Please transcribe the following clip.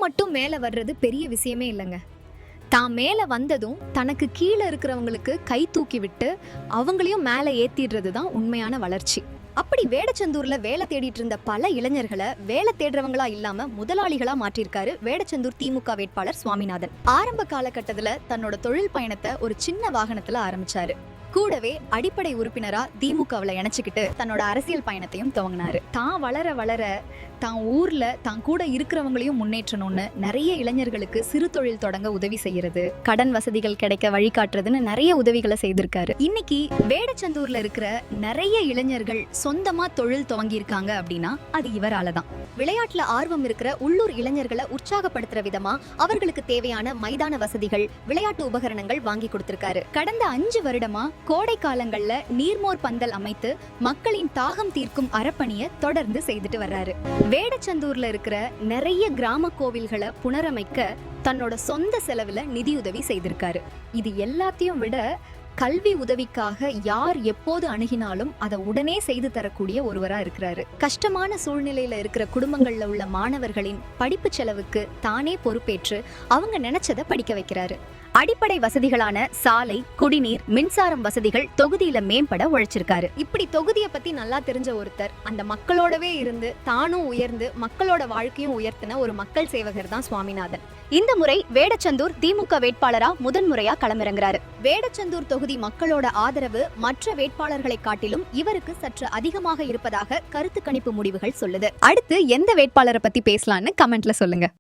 மட்டும் மேல வர்றது பெரிய விஷயமே இல்லைங்க. தான் மேல வந்ததும் தனக்கு கீழே இருக்கிறவங்களுக்கு கை தூக்கி விட்டு அவங்களையும் மேல ஏத்திடுறது தான் உண்மையான வளர்ச்சி. அப்படி வேடச்சந்தூர்ல வேலை தேடிட்டு இருந்த பல இளைஞர்களை வேலை தேடுறவங்களா இல்லாம முதலாளிகளா மாற்றிருக்காரு வேடச்சந்தூர் திமுக வேட்பாளர் சுவாமிநாதன். ஆரம்ப காலகட்டத்துல தன்னோட தொழில் பயணத்தை ஒரு சின்ன வாகனத்துல ஆரம்பிச்சாரு. கூடவே அடிப்படை உறுப்பினரா திமுகவுல இணைச்சுக்கிட்டு தன்னோட அரசியல் பயணத்தையும் துவங்கினாரு. தான் வளர வளர தான் ஊர்ல தான் கூட இருக்கிறவங்களையும் முன்னேற்றணும்னு நிறைய இளைஞர்களுக்கு சிறு தொழில் தொடங்க உதவி செய்யறது, கடன் வசதிகள் கிடைக்க வழிகாட்டுறதுன்னு நிறைய உதவிகளை செய்திருக்காரு. இன்னைக்கு வேடச்சந்தூர்ல இருக்கிற நிறைய இளைஞர்கள் சொந்தமா தொழில் துவங்கி இருக்காங்க அப்படின்னா அது இவரால தான். விளையாட்டுல ஆர்வம் இருக்கிற உள்ளூர் இளைஞர்களை உற்சாகப்படுத்துற விதமா அவர்களுக்கு தேவையான மைதான வசதிகள், விளையாட்டு உபகரணங்கள் வாங்கி கொடுத்திருக்காரு. கடந்த 5 வருடமா கோடை காலங்கள்ல நீர்மோர் பந்தல் அமைத்து மக்களின் தாகம் தீர்க்கும் அறப்பணியை தொடர்ந்து செய்துட்டு வர்றாரு. வேடச்சந்தூர்ல இருக்கிற நிறைய கிராம கோவில்களை புனரமைக்க தன்னோட சொந்த செலவுல நிதியுதவி செய்திருக்காரு. இது எல்லாத்தையும் விட கல்வி உதவிக்காக யார் எப்போது அணுகினாலும் அதை உடனே செய்து தரக்கூடிய ஒருவரா இருக்கிறாரு. கஷ்டமான சூழ்நிலையில இருக்கிற குடும்பங்கள்ல உள்ள மாணவர்களின் படிப்பு செலவுக்கு தானே பொறுப்பேற்று அவங்க நினைச்சதை படிக்க வைக்கிறாரு. அடிப்படை வசதிகளான சாலை, குடிநீர், மின்சாரம் வசதிகள் தொகுதியில மேம்பட உழைச்சிருக்காரு. இப்படி தொகுதியை பத்தி நல்லா தெரிஞ்ச ஒருத்தர் அந்த மக்களோடவே இருந்து தானும் உயர்ந்து மக்களோட வாழ்க்கையும் உயர்த்தின ஒரு மக்கள் சேவகர் தான் சுவாமிநாதன். இந்த முறை வேடச்சந்தூர் திமுக வேட்பாளரா முதன்முறையா களமிறங்குறாரு. வேடச்சந்தூர் தொகுதி மக்களோட ஆதரவு மற்ற வேட்பாளர்களை காட்டிலும் இவருக்கு சற்று அதிகமாக இருப்பதாக கருத்து கணிப்பு முடிவுகள் சொல்லுது. அடுத்து எந்த வேட்பாளரை பத்தி பேசலாம்னு கமெண்ட்ல சொல்லுங்க.